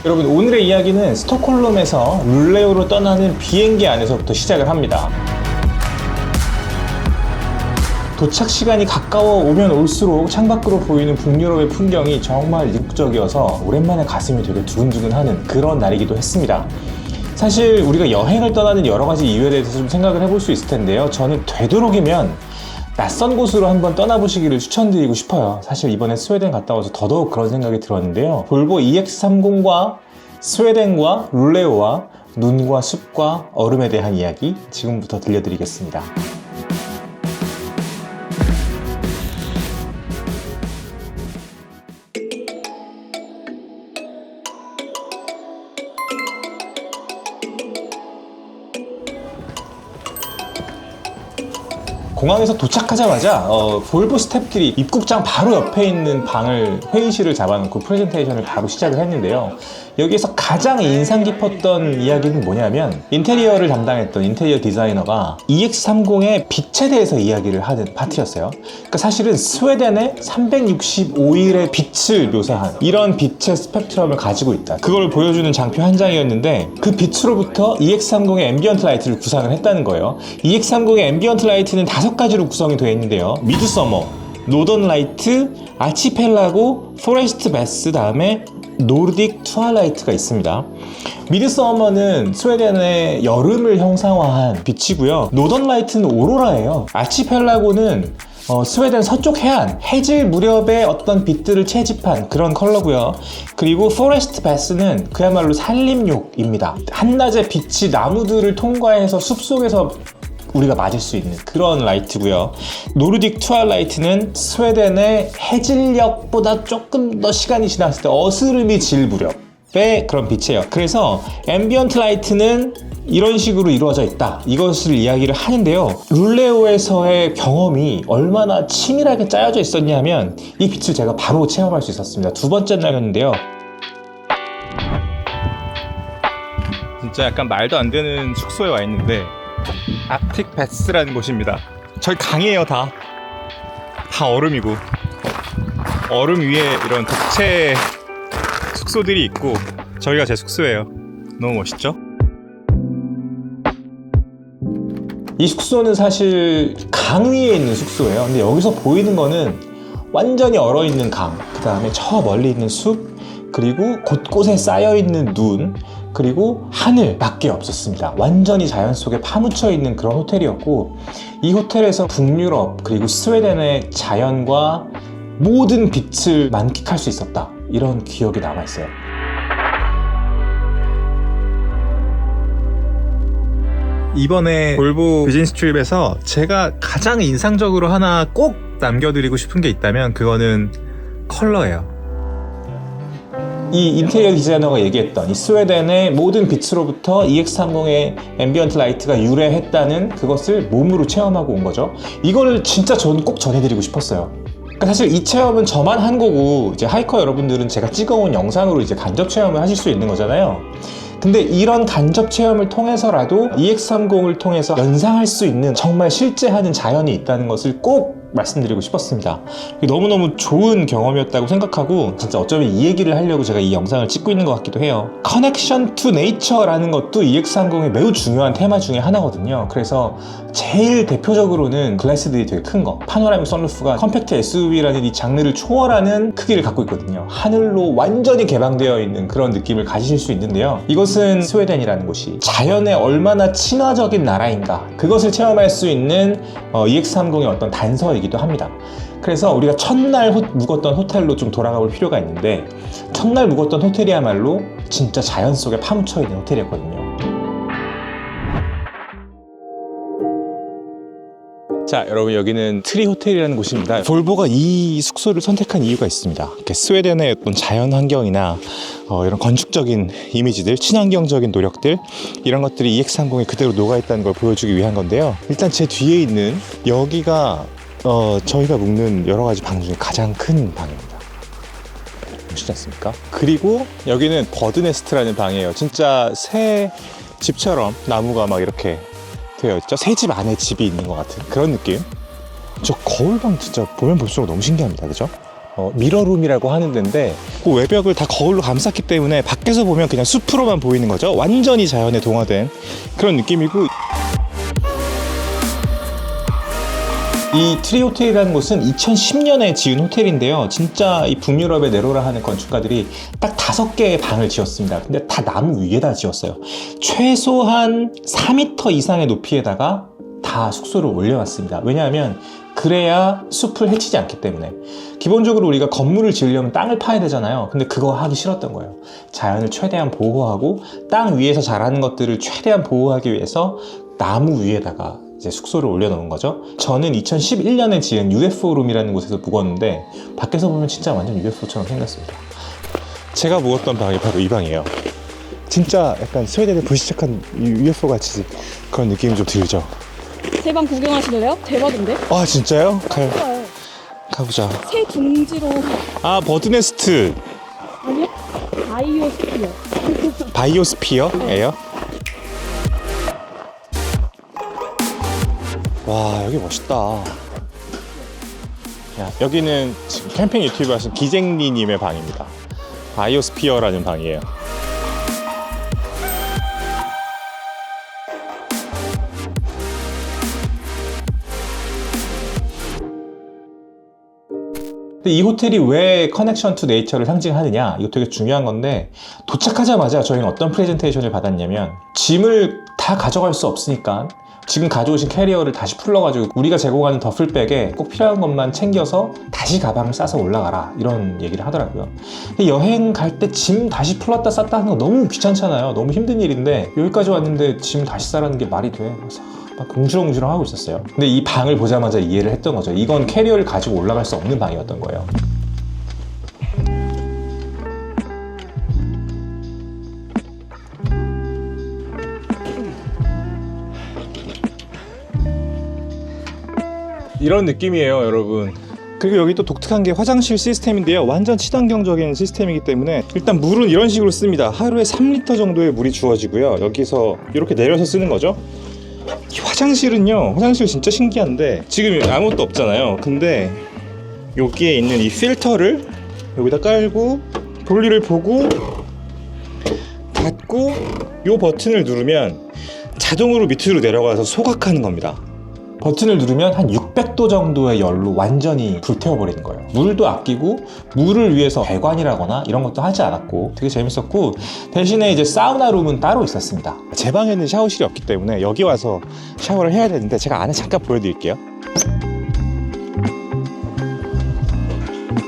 여러분, 오늘의 이야기는 스톡홀름에서 룰레오로 떠나는 비행기 안에서부터 시작을 합니다. 도착 시간이 가까워 오면 올수록 창밖으로 보이는 북유럽의 풍경이 정말 이국적이어서 오랜만에 가슴이 되게 두근두근하는 그런 날이기도 했습니다. 사실 우리가 여행을 떠나는 여러 가지 이유에 대해서 좀 생각을 해볼 수 있을 텐데요. 저는 되도록이면 낯선 곳으로 한번 떠나보시기를 추천드리고 싶어요. 사실 이번에 스웨덴 갔다 와서 더더욱 그런 생각이 들었는데요. 볼보 EX30과 스웨덴과 룰레오와 눈과 숲과 얼음에 대한 이야기 지금부터 들려드리겠습니다. 공항에서 도착하자마자 볼보 스태프들이 입국장 바로 옆에 있는 방을 회의실을 잡아놓고 프레젠테이션을 바로 시작을 했는데요. 여기에서 가장 인상 깊었던 이야기는 뭐냐면 인테리어를 담당했던 인테리어 디자이너가 EX30의 빛에 대해서 이야기를 하는 파트였어요. 그러니까 사실은 스웨덴의 365일의 빛을 묘사한 이런 빛의 스펙트럼을 가지고 있다. 그걸 보여주는 장표 한 장이었는데 그 빛으로부터 EX30의 앰비언트 라이트를 구상을 했다는 거예요. EX30의 앰비언트 라이트는 5가지로 구성이 되어 있는데요. 미드서머, 노던 라이트, 아치펠라고, 포레스트 베스, 다음에 노르딕 트와일라이트가 있습니다. 미드서머는 스웨덴의 여름을 형상화한 빛이고요. 노던 라이트는 오로라예요. 아치펠라고는 스웨덴 서쪽 해안, 해질 무렵의 어떤 빛들을 채집한 그런 컬러고요. 그리고 포레스트 베스는 그야말로 산림욕입니다. 한낮에 빛이 나무들을 통과해서 숲속에서 우리가 맞을 수 있는 그런 라이트고요. 노르딕 트와일라이트는 스웨덴의 해질녘보다 조금 더 시간이 지났을 때 어스름이 질 무렵의 그런 빛이에요. 그래서 앰비언트 라이트는 이런 식으로 이루어져 있다, 이것을 이야기를 하는데요. 룰레오에서의 경험이 얼마나 치밀하게 짜여져 있었냐면 이 빛을 제가 바로 체험할 수 있었습니다. 두 번째 날이었는데요. 진짜 약간 말도 안 되는 숙소에 와 있는데 아틱 베스라는 곳입니다. 저기 강이에요. 다 얼음이고 얼음 위에 이런 독채 숙소들이 있고 저기가 제 숙소예요. 너무 멋있죠? 이 숙소는 사실 강 위에 있는 숙소예요. 근데 여기서 보이는 거는 완전히 얼어있는 강, 그 다음에 저 멀리 있는 숲, 그리고 곳곳에 쌓여있는 눈, 그리고 하늘밖에 없었습니다. 완전히 자연 속에 파묻혀 있는 그런 호텔이었고, 이 호텔에서 북유럽 그리고 스웨덴의 자연과 모든 빛을 만끽할 수 있었다, 이런 기억이 남아있어요. 이번에 볼보 비즈니스 트립에서 제가 가장 인상적으로 하나 꼭 남겨드리고 싶은 게 있다면 그거는 컬러예요. 이 인테리어 디자이너가 얘기했던 이 스웨덴의 모든 빛으로부터 EX30의 앰비언트 라이트가 유래했다는 그것을 몸으로 체험하고 온 거죠. 이거를 진짜 저는 꼭 전해드리고 싶었어요. 그러니까 사실 이 체험은 저만 한 거고 이제 하이커 여러분들은 제가 찍어온 영상으로 이제 간접 체험을 하실 수 있는 거잖아요. 근데 이런 간접 체험을 통해서라도 EX30을 통해서 연상할 수 있는 정말 실제 하는 자연이 있다는 것을 꼭 말씀드리고 싶었습니다. 너무너무 좋은 경험이었다고 생각하고 진짜 어쩌면 이 얘기를 하려고 제가 이 영상을 찍고 있는 것 같기도 해요. 커넥션 투 네이처라는 것도 EX30의 매우 중요한 테마 중에 하나거든요. 그래서 제일 대표적으로는 글래스들이 되게 큰 거, 파노라믹 선루프가 컴팩트 SUV라는 이 장르를 초월하는 크기를 갖고 있거든요. 하늘로 완전히 개방되어 있는 그런 느낌을 가지실 수 있는데요. 이것은 스웨덴이라는 곳이 자연에 얼마나 친화적인 나라인가, 그것을 체험할 수 있는 EX30의 어떤 단서이기도 합니다. 그래서 우리가 첫날 묵었던 호텔로 좀 돌아가 볼 필요가 있는데, 첫날 묵었던 호텔이야말로 진짜 자연 속에 파묻혀 있는 호텔이었거든요. 자, 여러분, 여기는 트리 호텔이라는 곳입니다. 볼보가 이 숙소를 선택한 이유가 있습니다. 스웨덴의 어떤 자연 환경이나 이런 건축적인 이미지들, 친환경적인 노력들, 이런 것들이 EX30에 그대로 녹아있다는 걸 보여주기 위한 건데요. 일단 제 뒤에 있는 여기가 저희가 묵는 여러 가지 방 중에 가장 큰 방입니다. 멋있지 않습니까? 그리고 여기는 버드네스트라는 방이에요. 진짜 새 집처럼 나무가 막 이렇게 되어 있죠. 새 집 안에 집이 있는 것 같은 그런 느낌. 저 거울방 진짜 보면 볼수록 너무 신기합니다. 그죠? 미러룸이라고 하는 데인데 그 외벽을 다 거울로 감쌌기 때문에 밖에서 보면 그냥 숲으로만 보이는 거죠. 완전히 자연에 동화된 그런 느낌이고, 이 트리 호텔이라는 곳은 2010년에 지은 호텔인데요. 진짜 이 북유럽의 네로라 하는 건축가들이 딱 5개의 방을 지었습니다. 근데 다 나무 위에다 지었어요. 최소한 4m 이상의 높이에다가 다 숙소를 올려놨습니다. 왜냐하면 그래야 숲을 해치지 않기 때문에. 기본적으로 우리가 건물을 지으려면 땅을 파야 되잖아요. 근데 그거 하기 싫었던 거예요. 자연을 최대한 보호하고 땅 위에서 자라는 것들을 최대한 보호하기 위해서 나무 위에다가 이제 숙소를 올려놓은 거죠. 저는 2011년에 지은 UFO룸이라는 곳에서 묵었는데 밖에서 보면 진짜 완전 UFO처럼 생겼습니다. 제가 묵었던 방이 바로 이 방이에요. 진짜 약간 스웨덴의 불시착한 UFO 같이 그런 느낌이 좀 들죠. 제 방 구경하실래요? 대박인데? 아 진짜요? 좋아요. 가보자. 새 둥지로. 아 버드네스트. 아니요? 바이오스피어. 바이오스피어예요? 와 여기 멋있다. 야, 여기는 지금 캠핑 유튜브 하신 기쟁리님의 방입니다. 바이오스피어라는 방이에요. 근데 이 호텔이 왜 커넥션 투 네이처를 상징하느냐, 이거 되게 중요한 건데, 도착하자마자 저희는 어떤 프레젠테이션을 받았냐면, 짐을 다 가져갈 수 없으니까 지금 가져오신 캐리어를 다시 풀러가지고 우리가 제공하는 더플백에 꼭 필요한 것만 챙겨서 다시 가방을 싸서 올라가라, 이런 얘기를 하더라고요. 근데 여행 갈 때 짐 다시 풀었다 쌌다 하는 거 너무 귀찮잖아요. 너무 힘든 일인데 여기까지 왔는데 짐 다시 싸라는 게 말이 돼? 그래서 막 궁시렁궁시렁 하고 있었어요. 근데 이 방을 보자마자 이해를 했던 거죠. 이건 캐리어를 가지고 올라갈 수 없는 방이었던 거예요. 이런 느낌이에요, 여러분. 그리고 여기 또 독특한 게 화장실 시스템인데요. 완전 친환경적인 시스템이기 때문에 일단 물은 이런 식으로 씁니다. 하루에 3리터 정도의 물이 주어지고요. 여기서 이렇게 내려서 쓰는 거죠. 이 화장실은요, 화장실 진짜 신기한데 지금 아무것도 없잖아요. 근데 여기에 있는 이 필터를 여기다 깔고 볼일을 보고 닫고 이 버튼을 누르면 자동으로 밑으로 내려가서 소각하는 겁니다. 버튼을 누르면 한 600도 정도의 열로 완전히 불태워버리는 거예요. 물도 아끼고 물을 위해서 배관이라거나 이런 것도 하지 않았고 되게 재밌었고, 대신에 이제 사우나 룸은 따로 있었습니다. 제 방에는 샤워실이 없기 때문에 여기 와서 샤워를 해야 되는데 제가 안에 잠깐 보여드릴게요.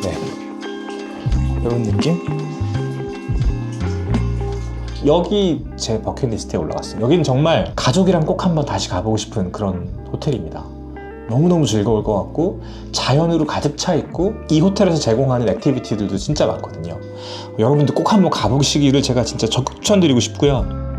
네, 이런 느낌? 여기 제 버킷리스트에 올라갔어요. 여기는 정말 가족이랑 꼭 한번 다시 가보고 싶은 그런 호텔입니다. 너무너무 즐거울 것 같고 자연으로 가득 차 있고 이 호텔에서 제공하는 액티비티들도 진짜 많거든요. 여러분들 꼭 한번 가보시기를 제가 진짜 적극 추천드리고 싶고요.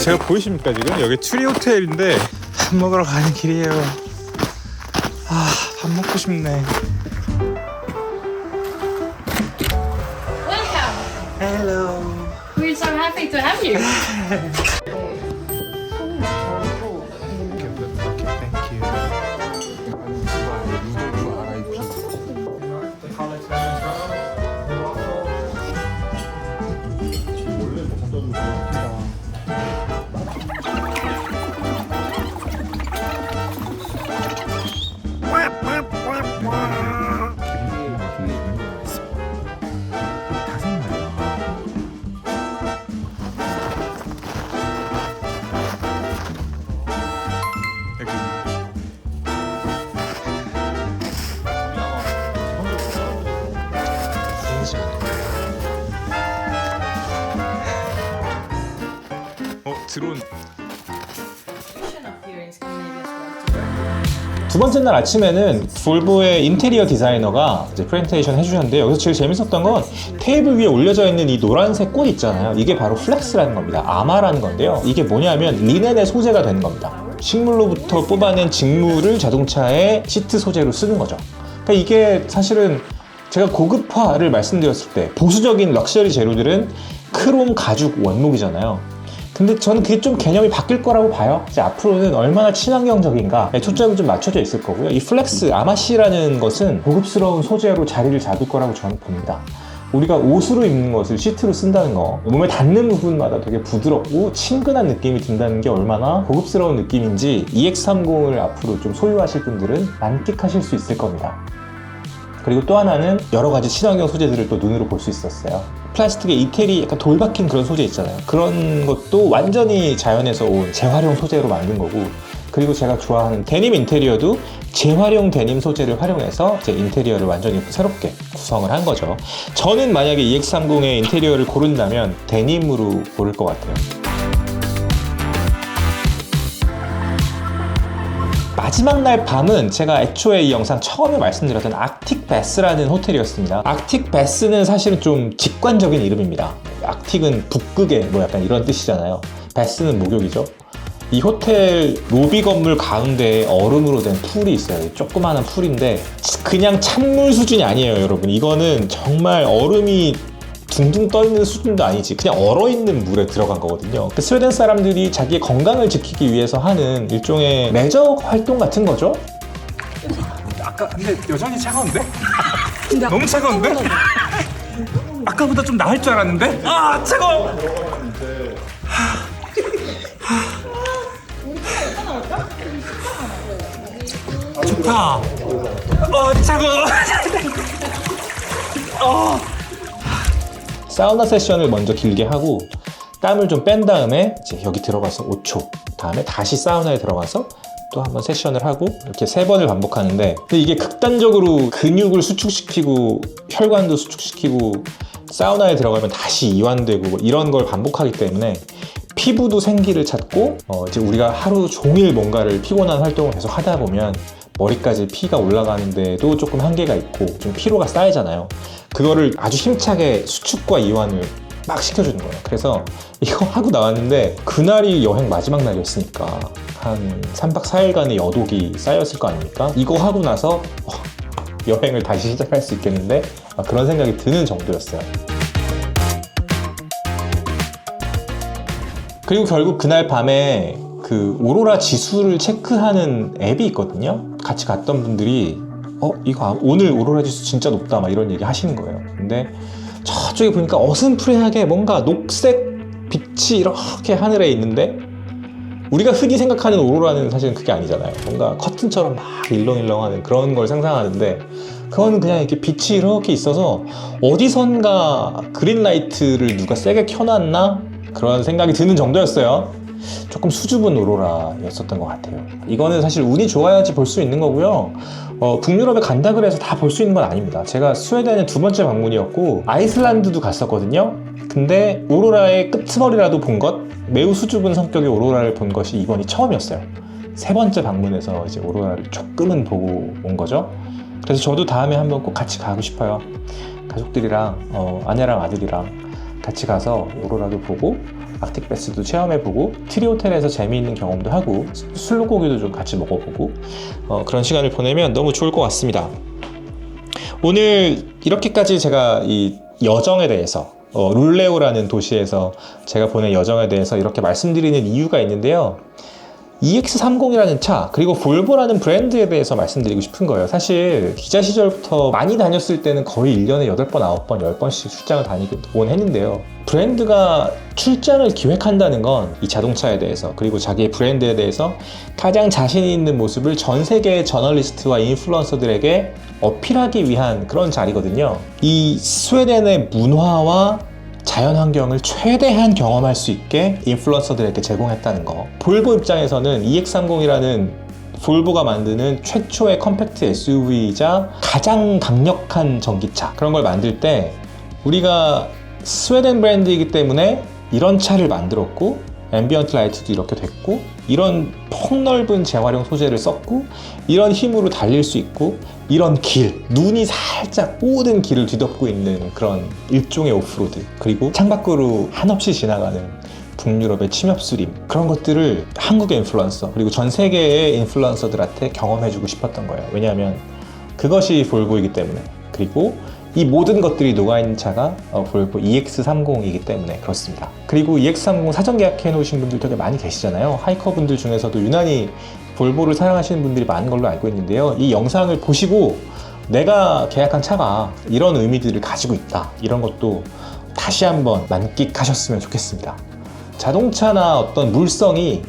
제가 보이십니까 지금? 여기 트리 호텔인데 밥 먹으러 가는 길이에요. 아, 밥 먹고 싶네. Welcome. Hello. We're so happy to have you. 드론. 두 번째 날 아침에는 볼보의 인테리어 디자이너가 이제 프레젠테이션 해주셨는데, 여기서 제일 재밌었던 건 테이블 위에 올려져 있는 이 노란색 꽃 있잖아요. 이게 바로 플렉스라는 겁니다. 아마라는 건데요. 이게 뭐냐면 리넨의 소재가 되는 겁니다. 식물로부터 뽑아낸 직물을 자동차의 시트 소재로 쓰는 거죠. 그러니까 이게 사실은 제가 고급화를 말씀드렸을 때 보수적인 럭셔리 재료들은 크롬 가죽 원목이잖아요. 근데 저는 그게 좀 개념이 바뀔 거라고 봐요. 이제 앞으로는 얼마나 친환경적인가에 초점이 좀 맞춰져 있을 거고요. 이 플렉스 아마시라는 것은 고급스러운 소재로 자리를 잡을 거라고 저는 봅니다. 우리가 옷으로 입는 것을 시트로 쓴다는 거, 몸에 닿는 부분마다 되게 부드럽고 친근한 느낌이 든다는 게 얼마나 고급스러운 느낌인지 EX30을 앞으로 좀 소유하실 분들은 만끽하실 수 있을 겁니다. 그리고 또 하나는 여러 가지 친환경 소재들을 또 눈으로 볼 수 있었어요. 플라스틱의 이태리 약간 돌 박힌 그런 소재 있잖아요. 그런 것도 완전히 자연에서 온 재활용 소재로 만든 거고, 그리고 제가 좋아하는 데님 인테리어도 재활용 데님 소재를 활용해서 제 인테리어를 완전히 새롭게 구성을 한 거죠. 저는 만약에 EX30의 인테리어를 고른다면 데님으로 고를 것 같아요. 마지막 날 밤은 제가 애초에 이 영상 처음에 말씀드렸던 아틱 베스라는 호텔이었습니다. 아틱 베스는 사실은 좀 직관적인 이름입니다. 아틱은 북극의 뭐 약간 이런 뜻이잖아요. 베스는 목욕이죠. 이 호텔 로비 건물 가운데에 얼음으로 된 풀이 있어요. 조그마한 풀인데 그냥 찬물 수준이 아니에요, 여러분. 이거는 정말 얼음이 둥둥 떠있는 수준도 아니지, 그냥 얼어있는 물에 들어간 거거든요. 스웨덴 사람들이 자기의 건강을 지키기 위해서 하는 일종의 레저 활동 같은 거죠. 아까 근데 여전히 차가운데? 너무 차가운데? 아까보다 좀 나을 줄 알았는데? 아 차가워! 좋다. 차가워. 사우나 세션을 먼저 길게 하고 땀을 좀 뺀 다음에 이제 여기 들어가서 5초, 다음에 다시 사우나에 들어가서 또 한번 세션을 하고 이렇게 3번을 반복하는데, 근데 이게 극단적으로 근육을 수축시키고 혈관도 수축시키고 사우나에 들어가면 다시 이완되고 뭐 이런 걸 반복하기 때문에 피부도 생기를 찾고 이제 우리가 하루 종일 뭔가를 피곤한 활동을 계속 하다 보면 머리까지 피가 올라가는데도 조금 한계가 있고 좀 피로가 쌓이잖아요. 그거를 아주 힘차게 수축과 이완을 막 시켜주는 거예요. 그래서 이거 하고 나왔는데 그날이 여행 마지막 날이었으니까 한 3박 4일간의 여독이 쌓였을 거 아닙니까? 이거 하고 나서 여행을 다시 시작할 수 있겠는데 그런 생각이 드는 정도였어요. 그리고 결국 그날 밤에 그 오로라 지수를 체크하는 앱이 있거든요. 같이 갔던 분들이 이거 오늘 오로라 지수 진짜 높다 막 이런 얘기 하시는 거예요. 근데 저쪽에 보니까 어슴푸레하게 뭔가 녹색 빛이 이렇게 하늘에 있는데 우리가 흔히 생각하는 오로라는 사실은 그게 아니잖아요. 뭔가 커튼처럼 막 일렁일렁하는 그런 걸 상상하는데 그거는 그냥 이렇게 빛이 이렇게 있어서 어디선가 그린라이트를 누가 세게 켜놨나? 그런 생각이 드는 정도였어요. 조금 수줍은 오로라였었던 것 같아요. 이거는 사실 운이 좋아야지 볼 수 있는 거고요. 북유럽에 간다 그래서 다 볼 수 있는 건 아닙니다. 제가 스웨덴은 2번째 방문이었고 아이슬란드도 갔었거든요. 근데 오로라의 끄트머리라도 본 것, 매우 수줍은 성격의 오로라를 본 것이 이번이 처음이었어요. 3번째 방문에서 이제 오로라를 조금은 보고 온 거죠. 그래서 저도 다음에 한번 꼭 같이 가고 싶어요. 가족들이랑 아내랑 아들이랑 같이 가서 오로라도 보고 아틱 베스도 체험해보고 트리 호텔에서 재미있는 경험도 하고 술고기도 좀 같이 먹어보고 그런 시간을 보내면 너무 좋을 것 같습니다. 오늘 이렇게까지 제가 이 여정에 대해서 룰레오라는 도시에서 제가 보낸 여정에 대해서 이렇게 말씀드리는 이유가 있는데요. EX30이라는 차, 그리고 볼보라는 브랜드에 대해서 말씀드리고 싶은 거예요. 사실 기자 시절부터 많이 다녔을 때는 거의 1년에 8번, 9번, 10번씩 출장을 다니곤 했는데요. 브랜드가 출장을 기획한다는 건 이 자동차에 대해서, 그리고 자기의 브랜드에 대해서 가장 자신 있는 모습을 전 세계의 저널리스트와 인플루언서들에게 어필하기 위한 그런 자리거든요. 이 스웨덴의 문화와 자연환경을 최대한 경험할 수 있게 인플루언서들에게 제공했다는 거. 볼보 입장에서는 EX30이라는 볼보가 만드는 최초의 컴팩트 SUV이자 가장 강력한 전기차, 그런 걸 만들 때 우리가 스웨덴 브랜드이기 때문에 이런 차를 만들었고 앰비언트 라이트도 이렇게 됐고 이런 폭넓은 재활용 소재를 썼고 이런 힘으로 달릴 수 있고 이런 길, 눈이 살짝 모든 길을 뒤덮고 있는 그런 일종의 오프로드, 그리고 창밖으로 한없이 지나가는 북유럽의 침엽수림, 그런 것들을 한국의 인플루언서 그리고 전 세계의 인플루언서들한테 경험해주고 싶었던 거예요. 왜냐하면 그것이 볼보이기 때문에. 그리고 이 모든 것들이 녹아있는 차가 볼보 EX30이기 때문에 그렇습니다. 그리고 EX30 사전 계약해 놓으신 분들 되게 많이 계시잖아요. 하이커 분들 중에서도 유난히 볼보를 사랑하시는 분들이 많은 걸로 알고 있는데요. 이 영상을 보시고 내가 계약한 차가 이런 의미들을 가지고 있다, 이런 것도 다시 한번 만끽하셨으면 좋겠습니다. 자동차나 어떤 물성이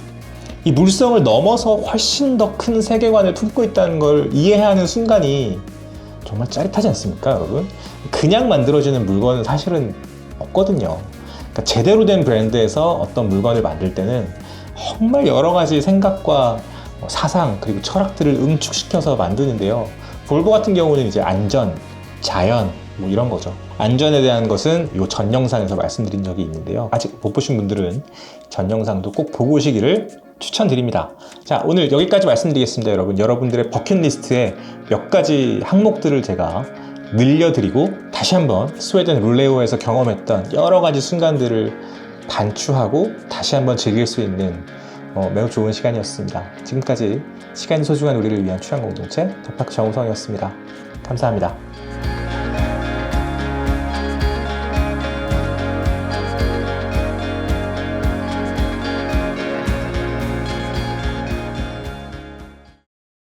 이 물성을 넘어서 훨씬 더 큰 세계관을 품고 있다는 걸 이해하는 순간이 정말 짜릿하지 않습니까, 여러분? 그냥 만들어지는 물건은 사실은 없거든요. 그러니까 제대로 된 브랜드에서 어떤 물건을 만들 때는 정말 여러 가지 생각과 사상 그리고 철학들을 응축시켜서 만드는데요. 볼보 같은 경우는 이제 안전, 자연 뭐 이런 거죠. 안전에 대한 것은 이 전 영상에서 말씀드린 적이 있는데요. 아직 못 보신 분들은 전 영상도 꼭 보고 오시기를 추천드립니다. 자, 오늘 여기까지 말씀드리겠습니다, 여러분. 여러분들의 버킷리스트에 몇 가지 항목들을 제가 늘려드리고 다시 한번 스웨덴 룰레오에서 경험했던 여러 가지 순간들을 반추하고 다시 한번 즐길 수 있는 매우 좋은 시간이었습니다. 지금까지 시간이 소중한 우리를 위한 취향 공동체 덕박 정우성이었습니다. 감사합니다.